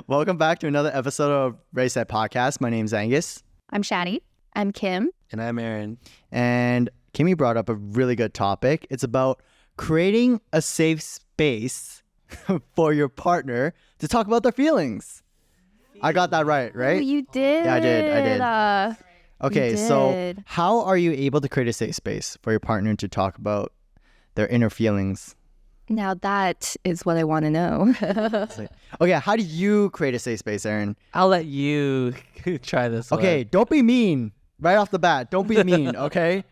Welcome back to another episode of Race Set Podcast. My name's Angus. I'm Shanni. I'm Kim. And I'm Ehren. And Kimi brought up a really good topic. It's about creating a safe space for your partner to talk about their feelings. I got that right? Oh, you did. Yeah, I did. Okay, you so did. how are you able to create a safe space for your partner to talk about their inner feelings? Now that is what I want to know. Okay, how do you create a safe space, Ehren? I'll let you try this one. Okay, don't be mean right off the bat. Don't be mean, okay?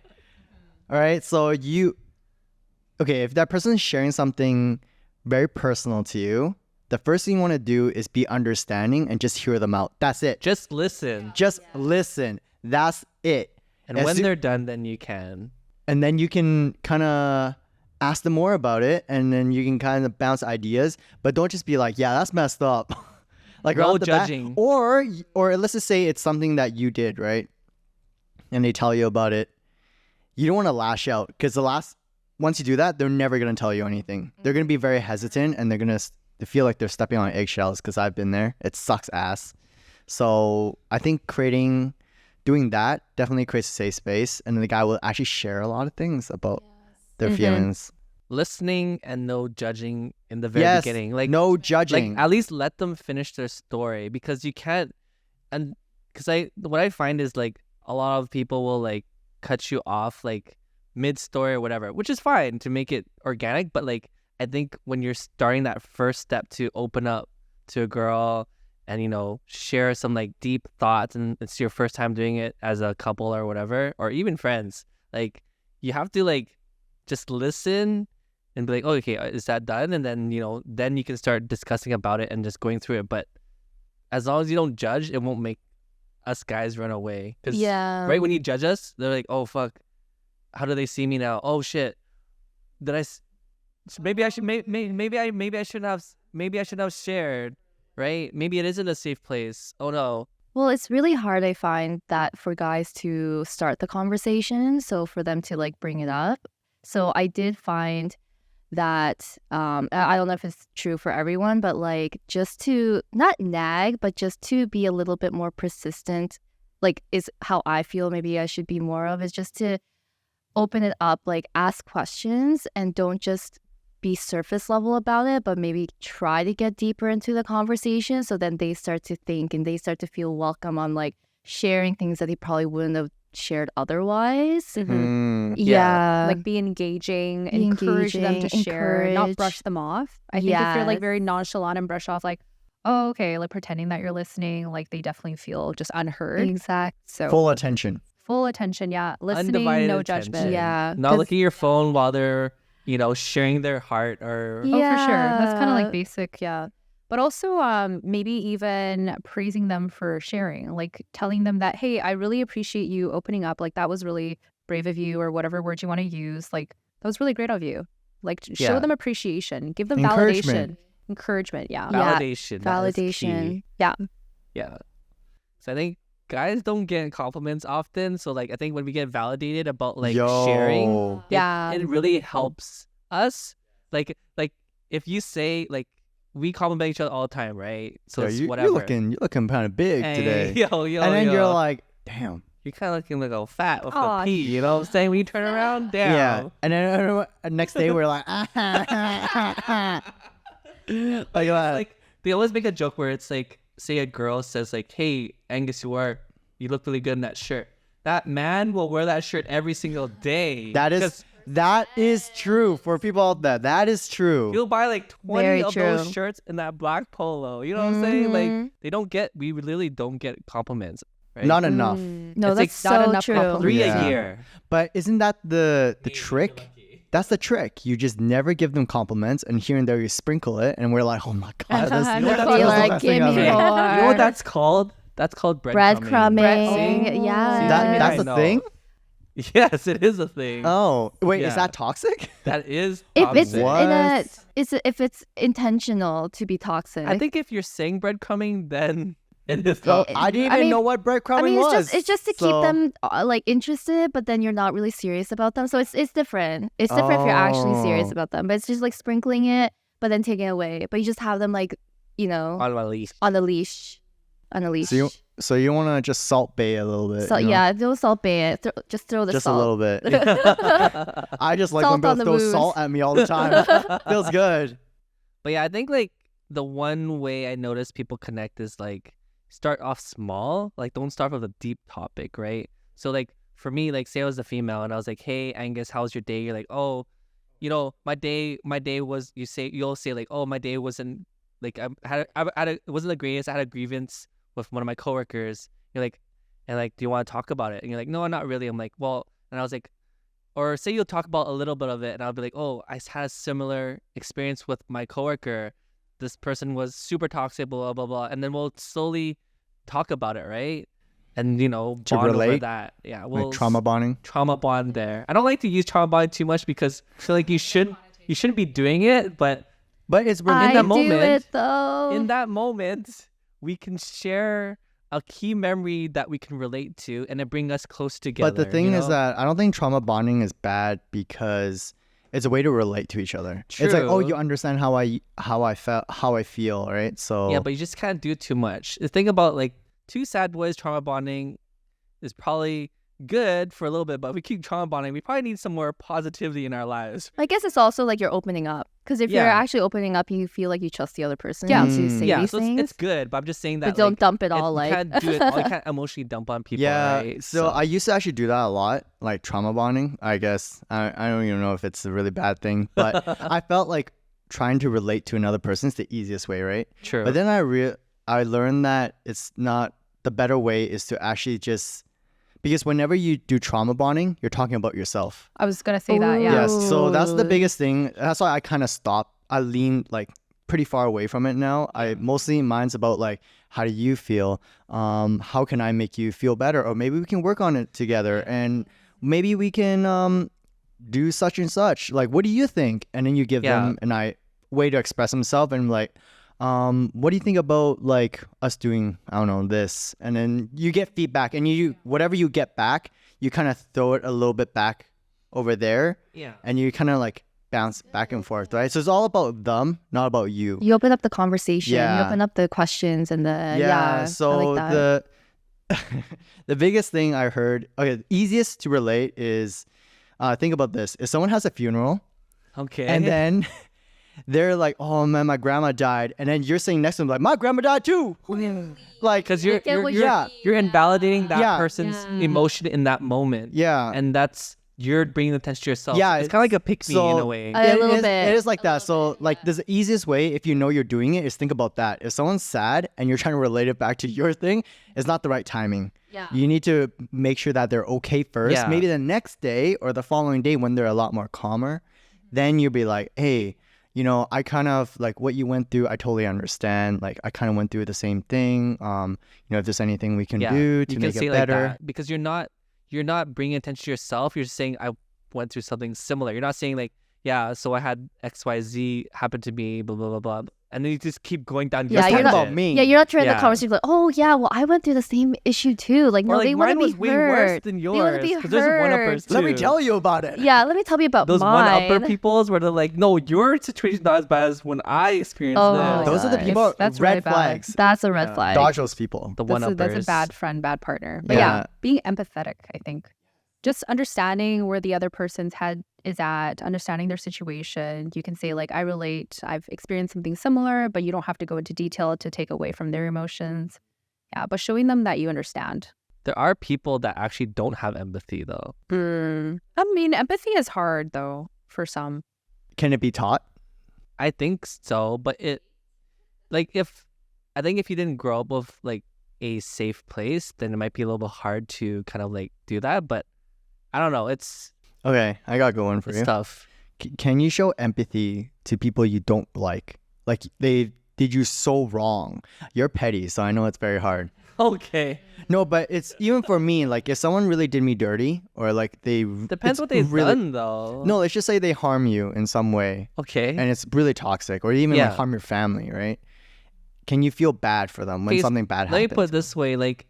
All right, so if that person is sharing something very personal to you, the first thing you want to do is be understanding and just hear them out. That's it. Just listen. Just listen. That's it. And when they're done, then you can. And then you can kind of ask them more about it, and then you can kind of bounce ideas, but don't just be like, yeah, that's messed up. Like no right off the bat. judging. Or let's just say it's something that you did, right? And they tell you about it. You don't want to lash out, because once you do that, they're never going to tell you anything. They're going to be very hesitant, and they're going to feel like they're stepping on eggshells, because I've been there. It sucks ass. So I think doing that definitely creates a safe space, and the guy will actually share a lot of things about their feelings. Listening and no judging in the very beginning. Like no judging. Like at least let them finish their story, because you can't. And because what I find is like a lot of people will like cut you off like mid-story or whatever, which is fine to make it organic. But like I think when you're starting that first step to open up to a girl and share some like deep thoughts, and it's your first time doing it as a couple or whatever, or even friends, like you have to like just listen and be like, oh, okay, is that done? And then then you can start discussing about it and just going through it. But as long as you don't judge, it won't make us guys run away. Yeah. Right when you judge us, they're like, oh fuck, how do they see me now? Oh shit, maybe I shouldn't have shared. Right? Maybe it isn't a safe place. Oh no. Well, it's really hard, I find, that for guys to start the conversation. So for them to like bring it up. So I did find that, I don't know if it's true for everyone, but like just to not nag, but just to be a little bit more persistent, like is how I feel maybe I should be more of, is just to open it up, like ask questions and don't just be surface level about it, but maybe try to get deeper into the conversation, so then they start to think and they start to feel welcome on like sharing things that they probably wouldn't have shared otherwise. Yeah. Like be engaging, encourage them to share, not brush them off. I think if you're like very nonchalant and brush off like, oh, okay, like pretending that you're listening, like they definitely feel just unheard. Exact. So full attention, yeah. Listening, undivided no attention. judgment. Yeah. Not looking at your phone while they're sharing their heart or Oh, for sure. That's kind of like basic, yeah. But also maybe even praising them for sharing, like telling them that, hey, I really appreciate you opening up. Like that was really brave of you, or whatever word you want to use. Like that was really great of you. Like show them appreciation, give them validation. Encouragement, yeah. Validation. Validation. Yeah. Yeah. So I think guys don't get compliments often. So like I think when we get validated about like sharing, it really helps us. Like if you say like, we compliment each other all the time, right? So it's whatever. You're looking kind of big today. And then you're like, damn. You're kind of looking like a fat with a P, you know what I'm saying? When you turn around, damn. Yeah. And then next day we're like, like they always make a joke where it's like, say a girl says like, hey, Angus, you look really good in that shirt. That man will wear that shirt every single day. That is true for people out there. That is true. He'll buy like 20 of those shirts in that black polo. You know what I'm saying? Like we really don't get compliments. Right? Not enough. No, it's that's like so not enough true. 3 a year. But isn't that the trick? That's the trick. You just never give them compliments, and here and there you sprinkle it, and we're like, oh my god, this You like, give me more. You know what that's called? That's called breadcrumbing. Yeah. That's a thing? Yes, it is a thing. Oh, wait, is Yeah. that toxic? That is If toxic. if it's intentional to be toxic. I think if you're saying breadcrumbing, then it is Well, toxic. I didn't even know what breadcrumbing was. it's just to keep them like interested, but then you're not really serious about them. So it's different. It's different if you're actually serious about them. But it's just like sprinkling it, but then taking it away. But you just have them like you know, On my leash. on a leash. On a leash. So you want to just salt bay a little bit. So you know? yeah, don't salt bay it. Just throw the Just salt. a little bit. I just like Salt when people on the throw wounds. salt at me all the time. Feels good. But yeah, I think like the one way I notice people connect is like start off small. Like don't start with a deep topic, right? So like for me, like say I was a female and I was like, hey Angus, how's your day? You're like, oh, you know, my day was, you'll say like, oh, my day wasn't like it wasn't the greatest. I had a grievance with one of my coworkers. You're like, and like, do you want to talk about it? And you're like, no, not really. I'm like, well, and I was like, or say you'll talk about a little bit of it, and I'll be like, oh, I had a similar experience with my coworker. This person was super toxic, blah, blah, blah. And then we'll slowly talk about it, right? And, you know, To bond over relate? that. Yeah, Like trauma bonding. trauma bond there. I don't like to use trauma bond too much because I feel like you shouldn't be doing it, but But it's I that do moment- it though. in that moment, we can share a key memory that we can relate to and it bring us close together. But the thing you is know? that I don't think trauma bonding is bad because it's a way to relate to each other. It's like, oh, True. you understand how I feel, right? So Yeah, but you just can't do it too much. The thing about like two sad boys trauma bonding is probably good for a little bit, but if we keep trauma bonding, we probably need some more positivity in our lives. I guess it's also like you're opening up. Because if you're Yeah. actually opening up, you feel like you trust the other person Yeah. to say Yeah, these so things. it's good, but I'm just saying that but don't like, dump it all you like. can't do it. You can't emotionally dump on people. yeah. right? So I used to actually do that a lot, like trauma bonding. I guess I don't even know if it's a really bad thing, but I felt like trying to relate to another person is the easiest way, right? True. But then I learned that it's not. The better way is to actually just, because whenever you do trauma bonding, you're talking about yourself. I was gonna say that. Yeah. Yes. So that's the Ooh. biggest thing. That's why I kind of stopped. I lean like pretty far away from it now. I mostly mine's about like, how do you feel? How can I make you feel better? Or maybe we can work on it together, and maybe we can do such and such. Like, what do you think? And then you give Yeah. them a way to express themselves, and like, what do you think about like us doing, I don't know, this? And then you get feedback, and you whatever you get back, you kind of throw it a little bit back over there, yeah. and you kind of like bounce back and forth, right? So it's all about them, not about you. You open up the conversation. Yeah. You open up the questions and the yeah. So I like that. the biggest thing I heard, okay, the easiest to relate is, think about this: if someone has a funeral, Okay. and then they're like, "Oh man, my grandma died," and then you're saying next to them like, "My grandma died too," like, because you're get what you're, you yeah, you're invalidating that Yeah. person's Yeah. emotion in that moment. yeah. And that's you're bringing the attention to yourself. Yeah, it's kind of like a pick me in so- a way. A little is, bit. It is like that. So like the easiest way, if you know you're doing it, is think about that. If someone's sad and you're trying to relate it back to your thing, it's not the right timing. Yeah. You need to make sure that they're okay first. Yeah. Maybe the next day or the following day when they're a lot more calmer, then you'll be like, hey, you know, I kind of like what you went through. I totally understand. Like I kind of went through the same thing. You know, if there's anything we can do to you can make say it like better. that because you're not bringing attention to yourself. You're just saying I went through something similar. You're not saying like, yeah, so I had XYZ happen to me, blah blah blah blah, and then you just keep going down. Yeah, Let's you're talk not- about me. Yeah, you're not trying Yeah. the conversation like, oh yeah, well I went through the same issue too. Like, Or no, like they want to mine be was way worse heard. than They wanna yours be because there's one-uppers heard. too. Let me tell you about it. Yeah, let me tell you about Those mine. one-upper peoples where they're like, no, your situation's not as bad as when I experienced Oh, this. Those are the God. people. That's red really bad. flags. That's a red Yeah. flag. Dodge those people. The That's one-uppers. a bad friend, bad partner. But Yeah. yeah, being empathetic, I think. Just understanding where the other person's head is at, understanding their situation. You can say, like, I relate, I've experienced something similar, but you don't have to go into detail to take away from their emotions. Yeah, but showing them that you understand. There are people that actually don't have empathy though. I mean, empathy is hard, though, for some. Can it be taught? I think so, but I think if you didn't grow up with like a safe place, then it might be a little bit hard to kind of like do that. But I don't know. It's Okay, I got a good one for you. tough. Can you show empathy to people you don't like? Like they did you so wrong. You're petty, so I know it's very hard. Okay. No, but it's even for me. Like if someone really did me dirty, or like they Depends it's what they've really, done though. No, let's just say they harm you in some way, Okay. and it's really toxic, or even Yeah. like harm your family, right? Can you feel bad for them when Okay, something bad Let me happens? put it this way, like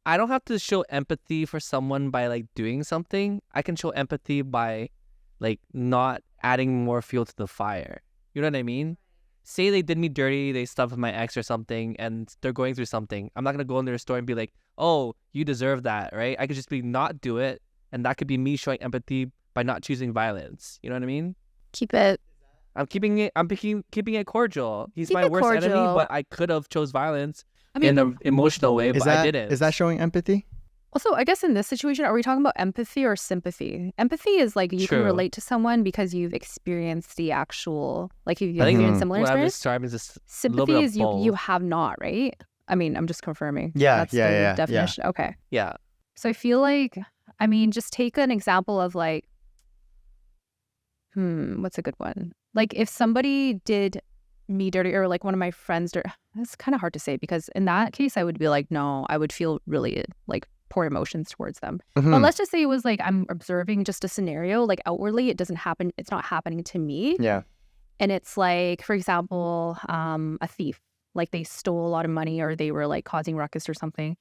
I don't have to show empathy for someone by like doing something. I can show empathy by like not adding more fuel to the fire. You know what I mean? say they did me dirty, they stubbed my ex or something, and they're going through something. I'm not gonna go in their story and be like, oh, you deserve that, right? I could just be not do it, and that could be me showing empathy by not choosing violence. You know what I mean? Keep it. I'm keeping it cordial. He's Keep my it worst enemy, cordial. but I could have chose violence I mean, in an emotional way, but I didn't. Is that showing empathy? also, I guess in this situation, are we talking about empathy or sympathy? Empathy is like you can True. relate to someone because you've experienced the actual, like you've I think experienced similar what I'm experience. describing is just little Sympathy bit of is you both. have not, right? I mean, I'm just confirming. Yeah, That's yeah, the yeah, yeah. definition. Okay. Yeah. So I feel like, I mean, just take an example of like, what's a good one? Like if somebody did me dirty or like one of my friends dirty, it's kind of hard to say because in that case, I would be like, no, I would feel really like poor emotions towards them. Mhm. But let's just say it was like, I'm observing just a scenario, like outwardly, it doesn't happen. It's not happening to me. Yeah. And it's like, for example, a thief, like they stole a lot of money or they were like causing ruckus or something.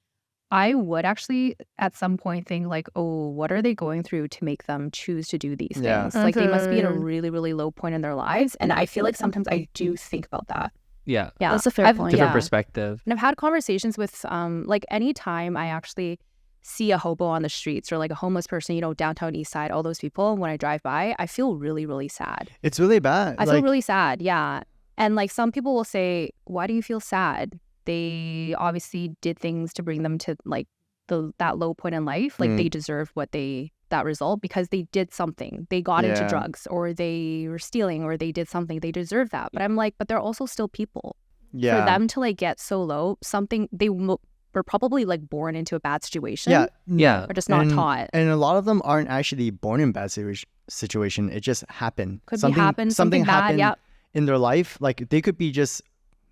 I would actually at some point think like, oh, what are they going through to make them choose to do these Yeah. things? Like they must be at a Mhm. really, really low point in their lives. And I feel like sometimes I do think about that. Yeah. Yeah. That's a fair I've- point. Different yeah. perspective. And I've had conversations with like anytime I actually see a hobo on the streets or like a homeless person, you know, downtown east side, all those people, when I drive by, I feel really, really sad. It's really bad. I feel really sad. Yeah. And like some people will say, why do you feel sad? They obviously did things to bring them to like that low point in life. Like they deserve that result because they did something. They got into Yeah. drugs or they were stealing or they did something. They deserve that. But I'm like, but they're also still people. yeah. For them to like get so low, something were probably like born into a bad situation. Yeah. Yeah. Or just not and, taught. And a lot of them aren't actually born in bad situation. It just happened. Could be happened. Something bad. happened Yeah. in their life. Like they could be just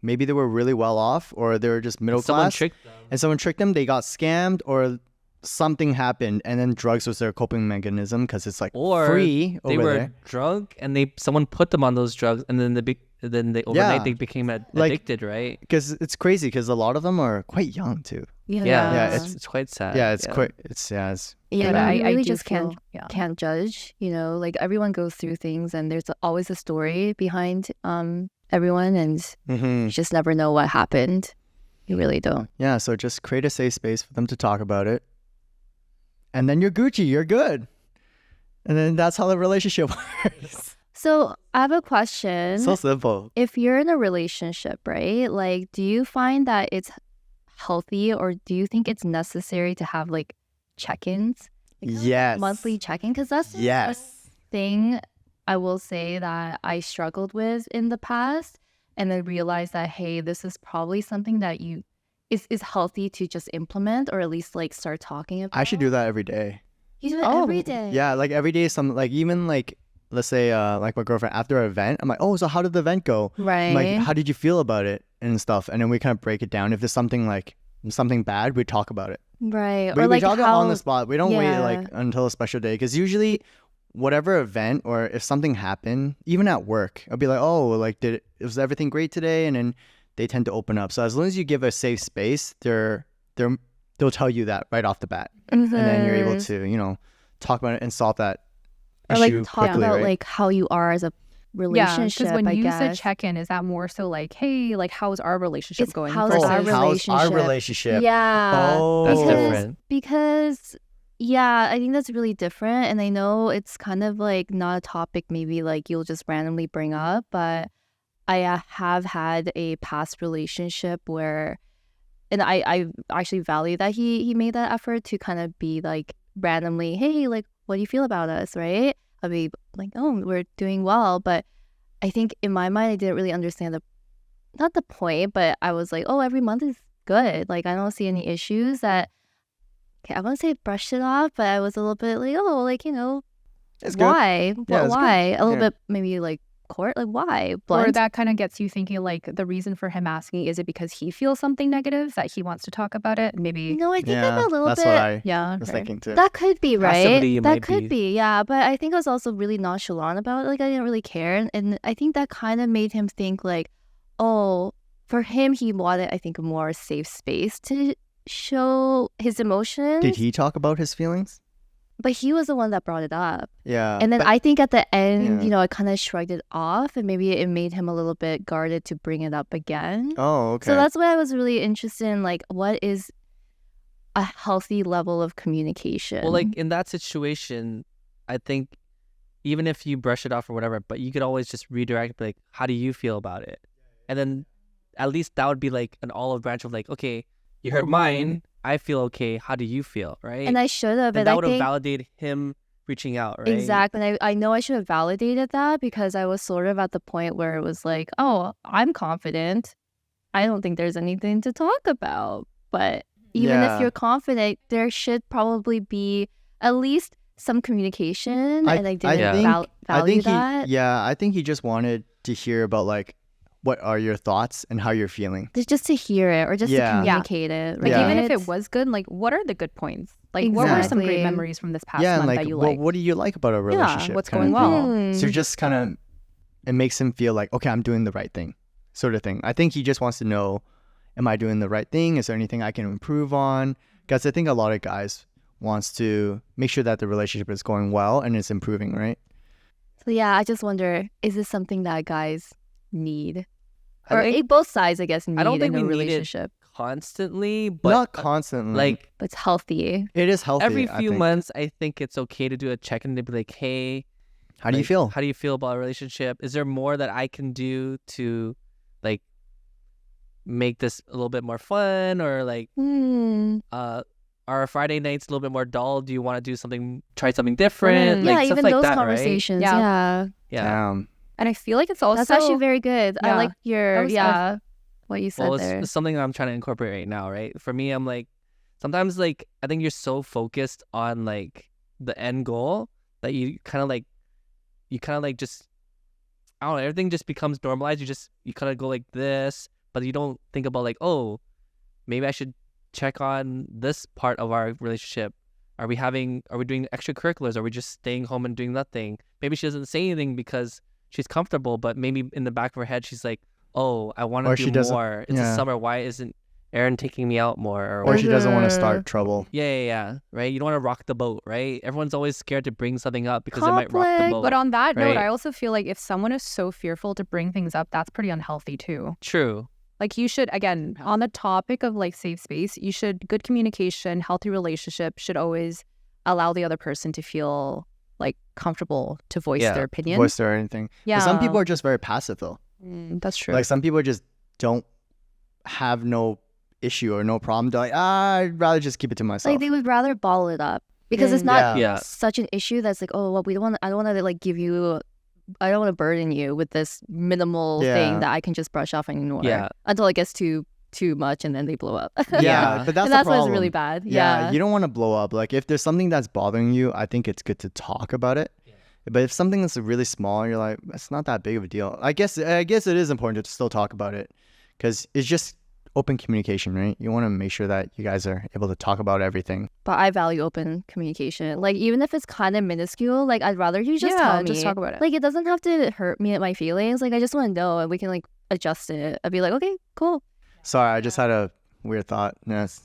maybe they were really well off or they were just middle Someone class. tricked them. And someone tricked them. They got scammed or something happened, and then drugs was their coping mechanism because it's like Or free they over were there. drunk and someone put them on those drugs and then overnight Yeah. they became Like- addicted, right? Because it's crazy because a lot of them are quite young too. Yeah, it's- it's quite sad. Yeah, it's quite. It's yeah. It's Yeah, But but I you really do just feel- can't yeah. can't judge. You know, like everyone goes through things, and there's always a story behind everyone, and you just never know what happened. You really don't. yeah. So just create a safe space for them to talk about it, and then you're Gucci. You're good. And then that's how the relationship works. So I have a question. So simple. If you're in a relationship, right? Like, do you find that it's healthy, or do you think it's necessary to have like check-ins? Like, kind of Yes. monthly check-in, because that's just Yes. thing I will say that I struggled with in the past, and then realized that hey, this is probably something that is healthy to just implement, or at least like start talking about. I should do that every day. You do it Oh, every day. Yeah, like every day, some like even like let's say like my girlfriend after an event, I'm like, oh, so how did the event go? Right. I'm like, how did you feel about it and stuff? And then we kind of break it down. If there's something bad, we talk about it. Right. We, or like talk it how on the spot. We don't wait yeah. like until a special day because usually whatever event or if something happened, even at work, I'll be like, oh, like was everything great today? And then they tend to open up. So as long as you give a safe space, they'll tell you that right off the bat, and then you're able to talk about it and solve that or like issue talk quickly, about right? like how you are as a relationship. because when I you guess. said check-in, is that more so like, hey, like how's our relationship It's going? how's versus- our how's our relationship? relationship? Yeah. Oh, That's because, different. Because yeah, I think that's really different, and I know it's kind of like not a topic maybe like you'll just randomly bring up, but I have had a past relationship where, and I actually value that he made that effort to kind of be like randomly, hey, like what do you feel about us, right? I'll be like, oh, we're doing well, but I think in my mind I didn't really understand not the point, but I was like, oh, every month is good. Like I don't see any issues that. Okay, I wouldn't say brushed it off, but I was a little bit like, oh, like It's good. why? Yeah, it's good. Why? A little Yeah. bit maybe like court, like why? Or Blunt? that kind of gets you thinking like the reason for him asking, is it because he feels something negative that he wants to talk about it? Maybe. No, I think Yeah, I'm a little that's bit. what I Yeah. was right. thinking too. That could be Passivity right. might That could be, yeah. But I think I was also really nonchalant about it. Like I didn't really care, and I think that kind of made him think like, oh, for him, he wanted, I think, a more safe space to show his emotions. Did he talk about his feelings? But he was the one that brought it up. Yeah. And then but- I think at the end, Yeah. I kind of shrugged it off, and maybe it made him a little bit guarded to bring it up again. Oh, okay. So that's why I was really interested in, like, what is a healthy level of communication? Well, like in that situation, I think even if you brush it off or whatever, but you could always just redirect, like, how do you feel about it? And then at least that would be like an olive branch of like, okay, you heard mine, I feel okay. How do you feel, right? And I should have, and and that I would have think validated him reaching out, right? exactly. And I know I should have validated that because I was sort of at the point where it was like, oh, I'm confident. I don't think there's anything to talk about. But even Yeah. if you're confident, there should probably be at least some communication. And I didn't Yeah. value he, that. yeah, I think he just wanted to hear about like what are your thoughts and how you're feeling. Just to hear it or just Yeah. to communicate it. Like, Yeah. even if It's- it was good, like, what are the good points? Like, what were some great Exactly. memories from this past Yeah, and month like that you what, like? what do you like about a relationship? what's kind of going well? thing. So just kind of it makes him feel like, okay, I'm doing the right thing, sort of thing. I think he just wants to know, am I doing the right thing? Is there anything I can improve on? Because I think a lot of guys wants to make sure that the relationship is going well and it's improving, right? So yeah, I just wonder, is this something that guys need? I Or think both sides, I guess, need don't think in a we need it relationship. constantly, but Not constantly. like But it's healthy. it is healthy. every I few think. months, I think it's okay to do a check-in to be like, hey, How do you like, feel? How do you feel about a relationship? Is there more that I can do to like make this a little bit more fun, or like are Friday nights a little bit more dull? Do you want to do something, try something different? Yeah, Like stuff even like those that, conversations. Yeah. Yeah. right? Yeah. Damn. And I feel like it's also That's actually very good. I Yeah. like your, That was- what you said Well, there. it's something I'm trying to incorporate right now, right? For me, I'm like, sometimes like I think you're so focused on like the end goal that you kind of like just, I don't know, everything just becomes normalized. You kind of go like this, but you don't think about like, oh, maybe I should check on this part of our relationship. Are we doing extracurriculars? Are we just staying home and doing nothing? Maybe she doesn't say anything because she's comfortable, but maybe in the back of her head, she's like, oh, I want Or to she do doesn't- more. It's the yeah. summer. Why isn't Ehren taking me out more? Or she doesn't want to Mhm. start trouble. Yeah. Right? You don't want to rock the boat, right? Everyone's always scared to bring something up because it might rock the Conflict. boat. But on that note, Right. I also feel like if someone is so fearful to bring things up, that's pretty unhealthy too. True. Like, you should, again, on the topic of like safe space, good communication, healthy relationship should always allow the other person to feel like comfortable to voice Yeah. their opinion. Voice or anything. Yeah. But some people are just very passive though. That's true. Like some people just don't have no issue or no problem. They're like, I'd rather just keep it to myself. Like they would rather bottle it up because it's not Yeah. such an issue that's like, oh, well, I don't want to like give you, I don't want to burden you with this minimal Yeah. thing that I can just brush off and ignore Yeah. until it gets too much and then they blow up. yeah, Yeah. but that's and the that's why it's problem. really bad. Yeah, Yeah. you don't want to blow up. Like if there's something that's bothering you, I think it's good to talk about it. But if something that's really small, you're like, it's not that big of a deal. I guess it is important to still talk about it because it's just open communication, right? You want to make sure that you guys are able to talk about everything. But I value open communication. Like even if it's kind of minuscule, like I'd rather you just Yeah, tell me. just talk about it. Like it doesn't have to hurt me at my feelings. Like I just want to know and we can like adjust it. I'd be like, okay, cool. Sorry, I just had a weird thought. Yes.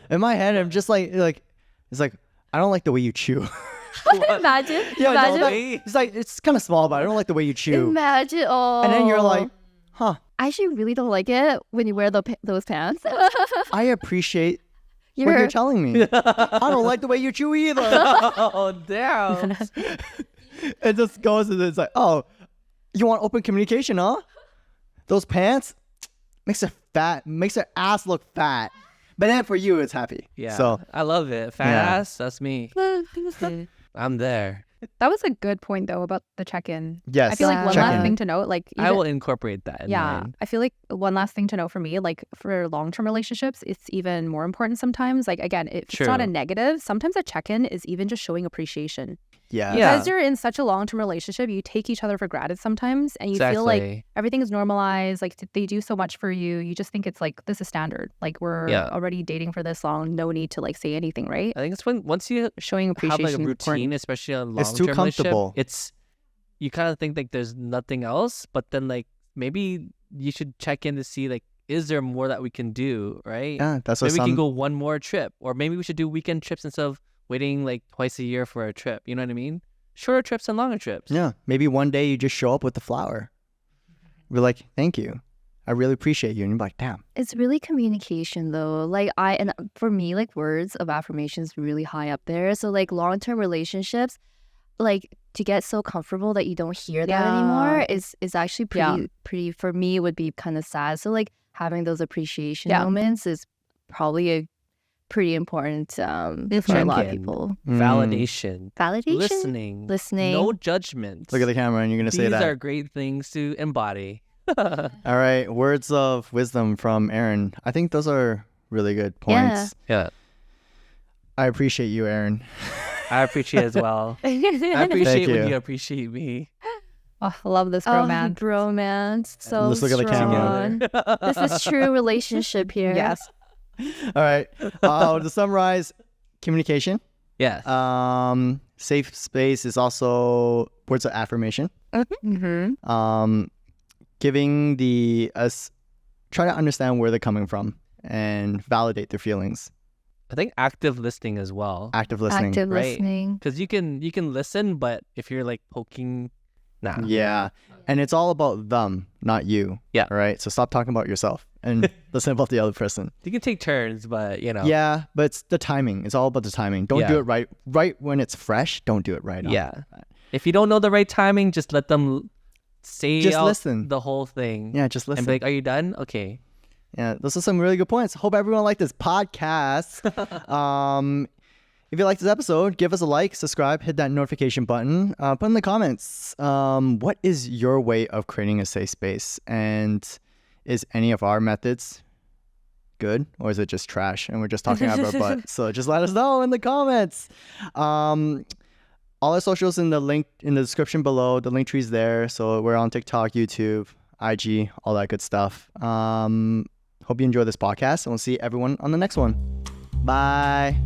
In my head, I'm just like it's like I don't like the way you chew. Imagine. Yeah, no, imagine. that- it's like it's kind of small, but I don't like the way you chew. Imagine. Oh. And then you're like, huh? I actually really don't like it when you wear those pants. I appreciate what You're you're telling me. I don't like the way you chew either. Oh, damn. It just goes and it's like, oh, you want open communication, huh? Those pants makes her fat, makes her ass look fat. But then for you, it's happy. Yeah. So I love it. Fat Yeah. ass, that's me. I'm there. That was a good point though about the check-in. yes, I feel like one check last in. thing to note, like I even- will incorporate that in yeah, mine. I feel like one last thing to know for me, like for long-term relationships, it's even more important sometimes. Like again, if it's not a True. negative, sometimes a check-in is even just showing appreciation. Yeah. Yeah. Because you're in such a long-term relationship, you take each other for granted sometimes, and you feel like Exactly. everything is normalized. Like they do so much for you, you just think it's like this is standard. Like we're Yeah. already dating for this long, no need to like say anything, right? I think it's when once you Showing have appreciation like a is routine, important. especially on long It's too comfortable. it's you kind of think like there's nothing else, but then like maybe you should check in to see like is there more that we can do, right? Yeah, that's what Maybe we some. can go one more trip, or maybe we should do weekend trips instead of waiting like twice a year for a trip. You know what I mean? Shorter trips and longer trips. Yeah. Maybe one day you just show up with the flower. Be like, thank you. I really appreciate you. And you're like, damn. It's really communication though. Like and for me, like words of affirmation is really high up there. So like long-term relationships, like to get so comfortable that you don't hear that anymore is actually pretty for me it would be kind of sad. So like having those appreciation moments is probably a pretty important for a lot of people. Validation. Validation? Listening. No judgment. Look at the camera and you're going to say that. These are great things to embody. All right. Words of wisdom from Ehren. I think those are really good points. Yeah. I appreciate you, Ehren. I appreciate as well. I appreciate Thank when you. you appreciate me. Oh, I love this bromance. Bromance. So Let's look at the camera. This is true relationship here. Yes. All right. To summarize, communication. Yes. Safe space is also words of affirmation. Mm-hmm. Giving try to understand where they're coming from and validate their feelings. I think active listening as well. Active listening. Active right? listening. Because you can listen, but if you're like poking, nah. Yeah. And it's all about them, not you. Yeah. All right. So stop talking about yourself and listen about the other person. You can take turns, but you know. Yeah, but it's the timing. It's all about the timing. Don't do it right when it's fresh. Don't do it right on. Yeah. If you don't know the right timing, just let them say Just out listen. the whole thing. Yeah, just listen. And be like, are you done? Okay. Yeah, those are some really good points. Hope everyone liked this podcast. If you like this episode, give us a like, subscribe, hit that notification button. Put in the comments, what is your way of creating a safe space? And is any of our methods good, or is it just trash and we're just talking out of our butt? So just let us know in the comments. All our socials in the description below. The link tree's there. So we're on TikTok, YouTube, IG, all that good stuff. Hope you enjoy this podcast, and we'll see everyone on the next one. Bye.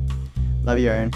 Love you, Ehren.